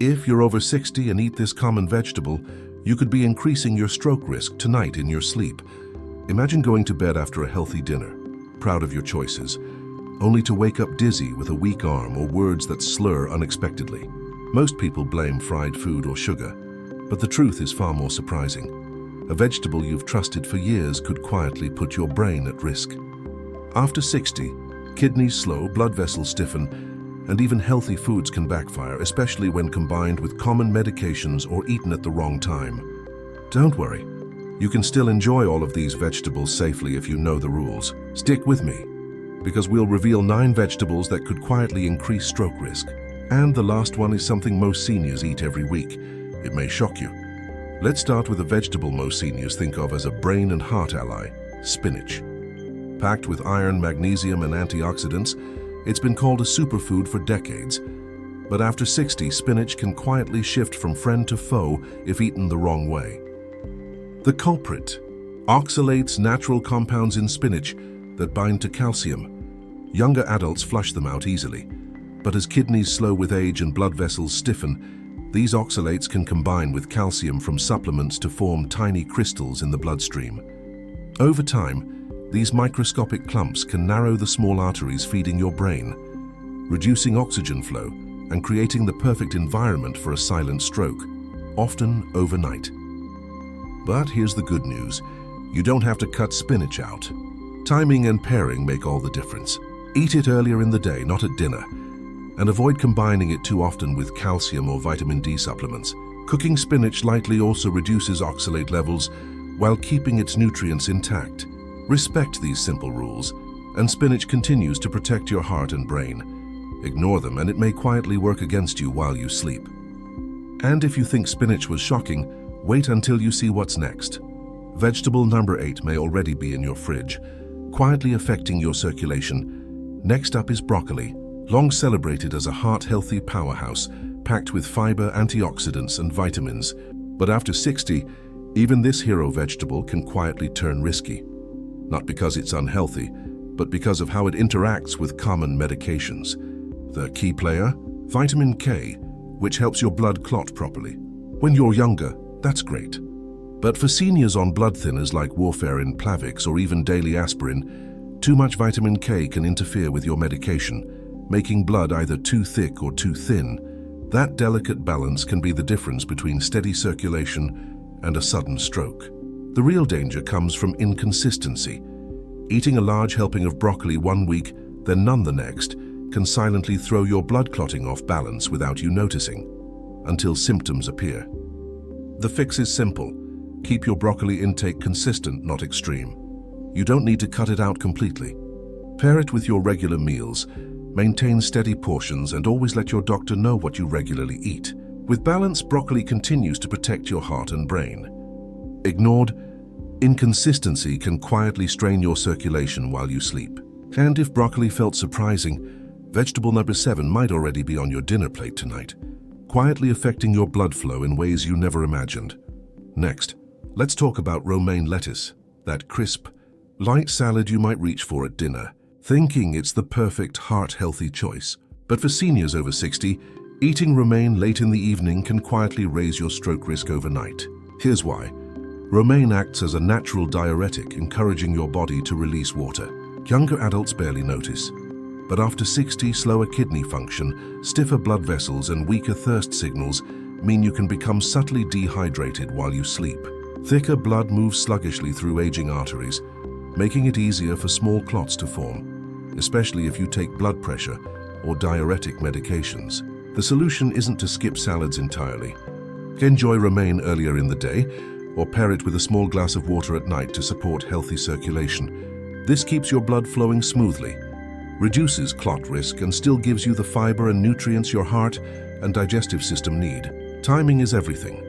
If you're over 60 and eat this common vegetable, you could be increasing your stroke risk tonight in your sleep. Imagine going to bed after a healthy dinner, proud of your choices, only to wake up dizzy with a weak arm or words that slur unexpectedly. Most people blame fried food or sugar, but the truth is far more surprising. A vegetable you've trusted for years could quietly put your brain at risk. After 60, kidneys slow, blood vessels stiffen, and even healthy foods can backfire, especially when combined with common medications or eaten at the wrong time. Don't worry, you can still enjoy all of these vegetables safely if you know the rules. Stick with me, because we'll reveal 9 vegetables that could quietly increase stroke risk. And the last one is something most seniors eat every week. It may shock you. Let's start with a vegetable most seniors think of as a brain and heart ally: spinach. Packed with iron, magnesium, and antioxidants, it's been called a superfood for decades. But after 60, spinach can quietly shift from friend to foe if eaten the wrong way. The culprit: oxalates, natural compounds in spinach that bind to calcium. Younger adults flush them out easily, but as kidneys slow with age and blood vessels stiffen, these oxalates can combine with calcium from supplements to form tiny crystals in the bloodstream. Over time, these microscopic clumps can narrow the small arteries feeding your brain, reducing oxygen flow and creating the perfect environment for a silent stroke, often overnight. But here's the good news: you don't have to cut spinach out. Timing and pairing make all the difference. Eat it earlier in the day, not at dinner, and avoid combining it too often with calcium or vitamin D supplements. Cooking spinach lightly also reduces oxalate levels while keeping its nutrients intact. Respect these simple rules, and spinach continues to protect your heart and brain. Ignore them and it may quietly work against you while you sleep. And if you think spinach was shocking, wait until you see what's next. Vegetable number 8 may already be in your fridge, quietly affecting your circulation. Next up is broccoli, long celebrated as a heart-healthy powerhouse, packed with fiber, antioxidants, and vitamins. But after 60, even this hero vegetable can quietly turn risky. Not because it's unhealthy, but because of how it interacts with common medications. The key player? Vitamin K, which helps your blood clot properly. When you're younger, that's great. But for seniors on blood thinners like warfarin, Plavix, or even daily aspirin, too much vitamin K can interfere with your medication, making blood either too thick or too thin. That delicate balance can be the difference between steady circulation and a sudden stroke. The real danger comes from inconsistency. Eating a large helping of broccoli one week, then none the next, can silently throw your blood clotting off balance without you noticing, until symptoms appear. The fix is simple. Keep your broccoli intake consistent, not extreme. You don't need to cut it out completely. Pair it with your regular meals, maintain steady portions, and always let your doctor know what you regularly eat. With balance, broccoli continues to protect your heart and brain. Ignored, inconsistency can quietly strain your circulation while you sleep. And if broccoli felt surprising, vegetable number 7 might already be on your dinner plate tonight, quietly affecting your blood flow in ways you never imagined. Next, let's talk about romaine lettuce, that crisp, light salad you might reach for at dinner, thinking it's the perfect heart-healthy choice. But for seniors over 60, eating romaine late in the evening can quietly raise your stroke risk overnight. Here's why. Romaine acts as a natural diuretic, encouraging your body to release water. Younger adults barely notice, but after 60, slower kidney function, stiffer blood vessels, and weaker thirst signals mean you can become subtly dehydrated while you sleep. Thicker blood moves sluggishly through aging arteries, making it easier for small clots to form, especially if you take blood pressure or diuretic medications. The solution isn't to skip salads entirely. Enjoy romaine earlier in the day, or pair it with a small glass of water at night to support healthy circulation. This keeps your blood flowing smoothly, reduces clot risk, and still gives you the fiber and nutrients your heart and digestive system need. Timing is everything.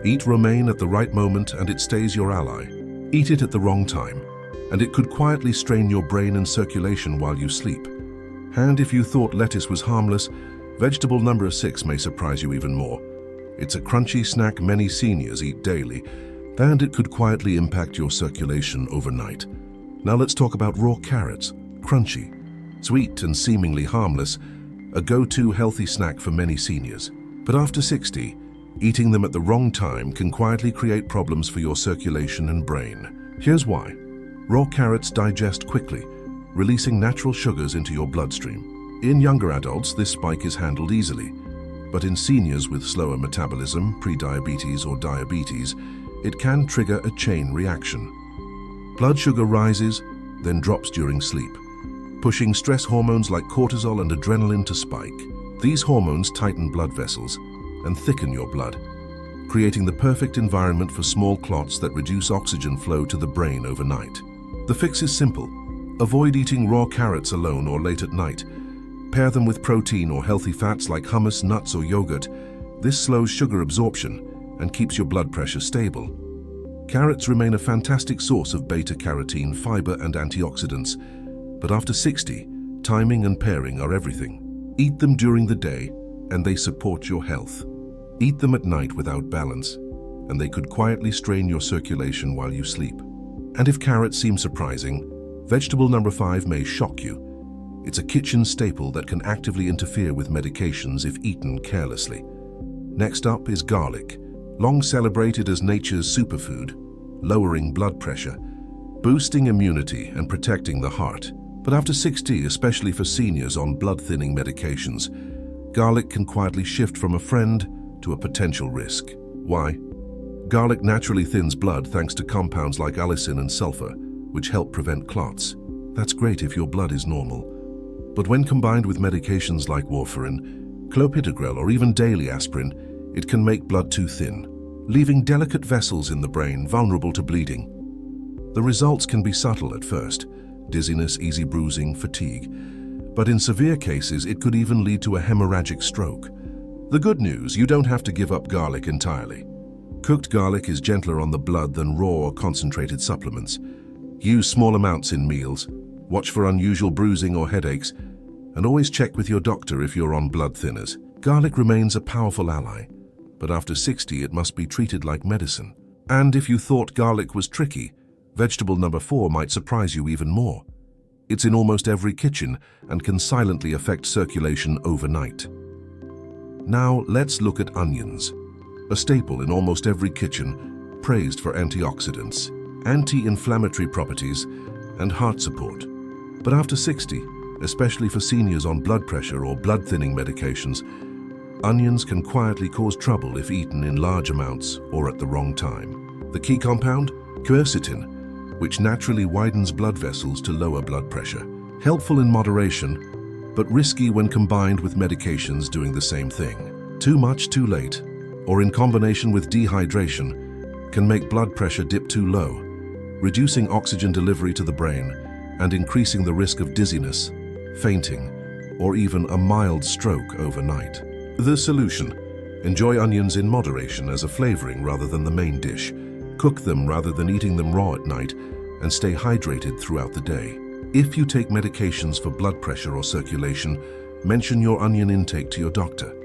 Eat romaine at the right moment and it stays your ally. Eat it at the wrong time, and it could quietly strain your brain and circulation while you sleep. And if you thought lettuce was harmless, vegetable number 6 may surprise you even more. It's a crunchy snack many seniors eat daily, and it could quietly impact your circulation overnight. Now let's talk about raw carrots. Crunchy, sweet, and seemingly harmless, a go-to healthy snack for many seniors. But after 60, eating them at the wrong time can quietly create problems for your circulation and brain. Here's why. Raw carrots digest quickly, releasing natural sugars into your bloodstream. In younger adults, this spike is handled easily, but in seniors with slower metabolism, prediabetes or diabetes, it can trigger a chain reaction. Blood sugar rises, then drops during sleep, pushing stress hormones like cortisol and adrenaline to spike. These hormones tighten blood vessels and thicken your blood, creating the perfect environment for small clots that reduce oxygen flow to the brain overnight. The fix is simple. Avoid eating raw carrots alone or late at night. Pair them with protein or healthy fats like hummus, nuts, or yogurt. This slows sugar absorption and keeps your blood pressure stable. Carrots remain a fantastic source of beta-carotene, fiber, and antioxidants, but after 60, timing and pairing are everything. Eat them during the day, and they support your health. Eat them at night without balance, and they could quietly strain your circulation while you sleep. And if carrots seem surprising, vegetable number 5 may shock you. It's a kitchen staple that can actively interfere with medications if eaten carelessly. Next up is garlic, long celebrated as nature's superfood, lowering blood pressure, boosting immunity and protecting the heart. But after 60, especially for seniors on blood-thinning medications, garlic can quietly shift from a friend to a potential risk. Why? Garlic naturally thins blood thanks to compounds like allicin and sulfur, which help prevent clots. That's great if your blood is normal. But when combined with medications like warfarin, clopidogrel, or even daily aspirin, it can make blood too thin, leaving delicate vessels in the brain vulnerable to bleeding. The results can be subtle at first: dizziness, easy bruising, fatigue. But in severe cases, it could even lead to a hemorrhagic stroke. The good news, you don't have to give up garlic entirely. Cooked garlic is gentler on the blood than raw or concentrated supplements. Use small amounts in meals, watch for unusual bruising or headaches, and always check with your doctor if you're on blood thinners. Garlic remains a powerful ally, but after 60 it must be treated like medicine. And if you thought garlic was tricky, vegetable number 4 might surprise you even more. It's in almost every kitchen and can silently affect circulation overnight. Now let's look at onions, a staple in almost every kitchen, praised for antioxidants, anti-inflammatory properties, and heart support. But after 60, especially for seniors on blood pressure or blood-thinning medications, onions can quietly cause trouble if eaten in large amounts or at the wrong time. The key compound? Quercetin, which naturally widens blood vessels to lower blood pressure. Helpful in moderation, but risky when combined with medications doing the same thing. Too much, too late, or in combination with dehydration, can make blood pressure dip too low, reducing oxygen delivery to the brain and increasing the risk of dizziness, fainting, or even a mild stroke overnight. The solution: enjoy onions in moderation as a flavoring rather than the main dish. Cook them rather than eating them raw at night, and stay hydrated throughout the day. If you take medications for blood pressure or circulation, mention your onion intake to your doctor.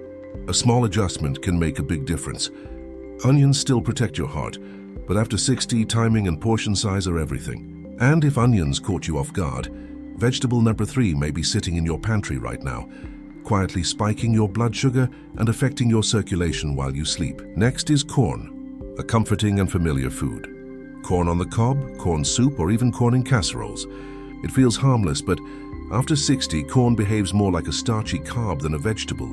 A small adjustment can make a big difference. Onions still protect your heart, but after 60, timing and portion size are everything. And if onions caught you off guard, vegetable number 3 may be sitting in your pantry right now, quietly spiking your blood sugar and affecting your circulation while you sleep. Next is corn, a comforting and familiar food. Corn on the cob, corn soup, or even corn in casseroles. It feels harmless, but after 60, corn behaves more like a starchy carb than a vegetable,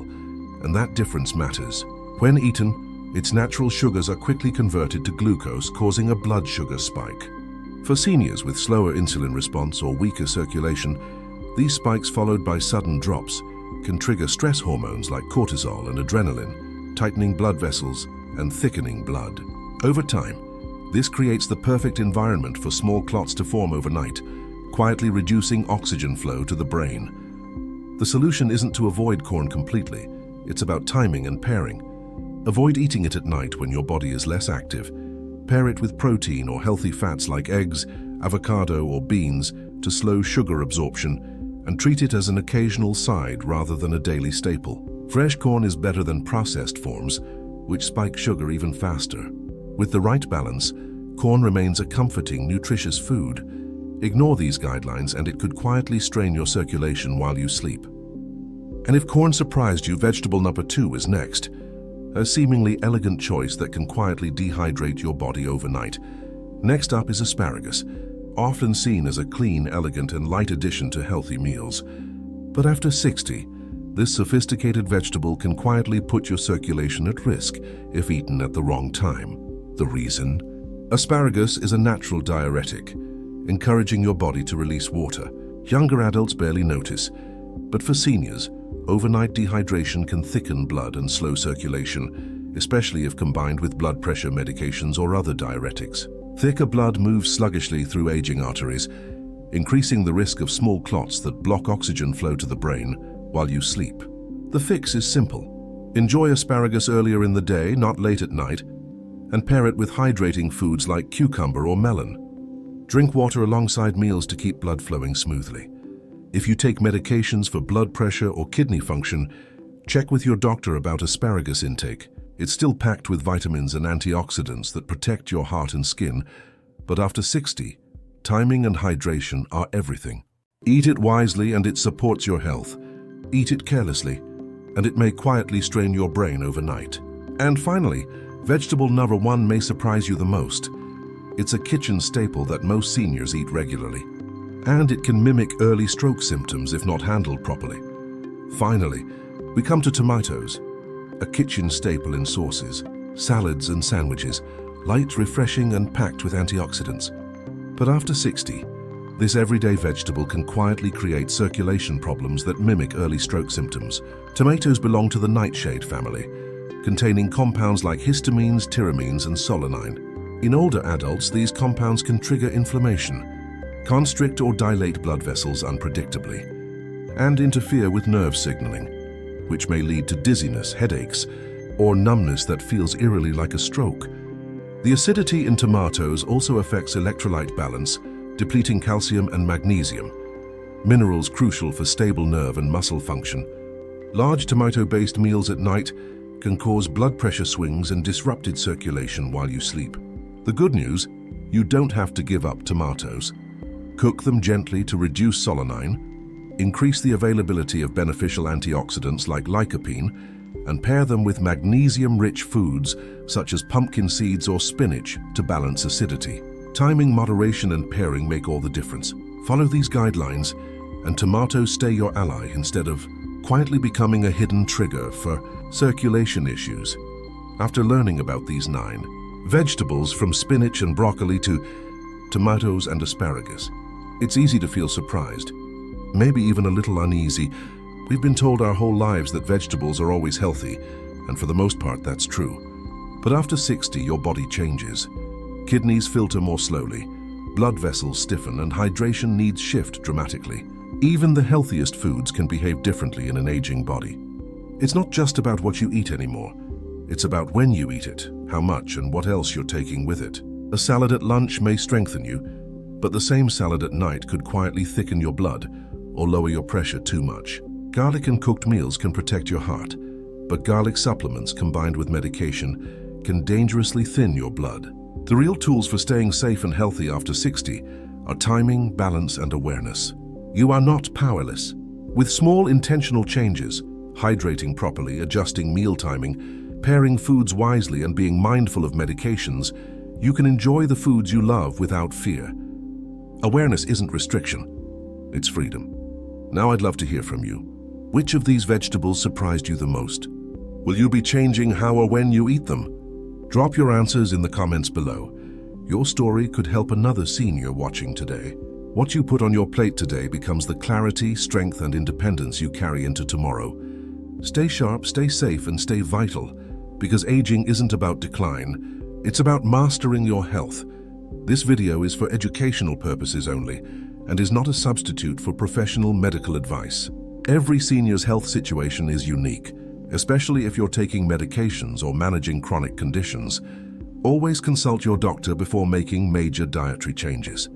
and that difference matters. When eaten, its natural sugars are quickly converted to glucose, causing a blood sugar spike. For seniors with slower insulin response or weaker circulation, these spikes followed by sudden drops can trigger stress hormones like cortisol and adrenaline, tightening blood vessels and thickening blood. Over time, this creates the perfect environment for small clots to form overnight, quietly reducing oxygen flow to the brain. The solution isn't to avoid corn completely, it's about timing and pairing. Avoid eating it at night when your body is less active. Pair it with protein or healthy fats like eggs, avocado, or beans to slow sugar absorption, and treat it as an occasional side rather than a daily staple. Fresh corn is better than processed forms, which spike sugar even faster. With the right balance, corn remains a comforting, nutritious food. Ignore these guidelines and it could quietly strain your circulation while you sleep. And if corn surprised you, vegetable number 2 is next. a seemingly elegant choice that can quietly dehydrate your body overnight. Next up is asparagus, often seen as a clean, elegant, and light addition to healthy meals. But after 60, this sophisticated vegetable can quietly put your circulation at risk if eaten at the wrong time. The reason? Asparagus is a natural diuretic, encouraging your body to release water. Younger adults barely notice, but for seniors, overnight dehydration can thicken blood and slow circulation, especially if combined with blood pressure medications or other diuretics. Thicker blood moves sluggishly through aging arteries, increasing the risk of small clots that block oxygen flow to the brain while you sleep. The fix is simple. Enjoy asparagus earlier in the day, not late at night, and pair it with hydrating foods like cucumber or melon. Drink water alongside meals to keep blood flowing smoothly. If you take medications for blood pressure or kidney function, check with your doctor about asparagus intake. It's still packed with vitamins and antioxidants that protect your heart and skin, but after 60, timing and hydration are everything. Eat it wisely and it supports your health. Eat it carelessly, and it may quietly strain your brain overnight. And finally, vegetable number 1 may surprise you the most. It's a kitchen staple that most seniors eat regularly, and it can mimic early stroke symptoms if not handled properly. Finally, we come to tomatoes, a kitchen staple in sauces, salads and sandwiches, light, refreshing and packed with antioxidants. But after 60, this everyday vegetable can quietly create circulation problems that mimic early stroke symptoms. Tomatoes belong to the nightshade family, containing compounds like histamines, tyramines and solanine. In older adults, these compounds can trigger inflammation, constrict or dilate blood vessels unpredictably, and interfere with nerve signaling, which may lead to dizziness, headaches, or numbness that feels eerily like a stroke. The acidity in tomatoes also affects electrolyte balance, depleting calcium and magnesium, minerals crucial for stable nerve and muscle function. Large tomato-based meals at night can cause blood pressure swings and disrupted circulation while you sleep. The good news, you don't have to give up tomatoes. Cook them gently to reduce solanine, increase the availability of beneficial antioxidants like lycopene, and pair them with magnesium-rich foods such as pumpkin seeds or spinach to balance acidity. Timing, moderation, and pairing make all the difference. Follow these guidelines, and tomatoes stay your ally instead of quietly becoming a hidden trigger for circulation issues. After learning about these 9 vegetables, from spinach and broccoli to tomatoes and asparagus, it's easy to feel surprised, maybe even a little uneasy. We've been told our whole lives that vegetables are always healthy, and for the most part that's true. But after 60, your body changes. Kidneys filter more slowly, blood vessels stiffen, and hydration needs shift dramatically. Even the healthiest foods can behave differently in an aging body. It's not just about what you eat anymore. It's about when you eat it, how much, and what else you're taking with it. A salad at lunch may strengthen you, but the same salad at night could quietly thicken your blood or lower your pressure too much. Garlic and cooked meals can protect your heart, but garlic supplements combined with medication can dangerously thin your blood. The real tools for staying safe and healthy after 60 are timing, balance, and awareness. You are not powerless. With small intentional changes, hydrating properly, adjusting meal timing, pairing foods wisely, and being mindful of medications, you can enjoy the foods you love without fear. Awareness isn't restriction, it's freedom. Now I'd love to hear from you. Which of these vegetables surprised you the most? Will you be changing how or when you eat them? Drop your answers in the comments below. Your story could help another senior watching today. What you put on your plate today becomes the clarity, strength, and independence you carry into tomorrow. Stay sharp, stay safe, and stay vital, because aging isn't about decline. It's about mastering your health. This video is for educational purposes only and is not a substitute for professional medical advice. Every senior's health situation is unique, especially if you're taking medications or managing chronic conditions. Always consult your doctor before making major dietary changes.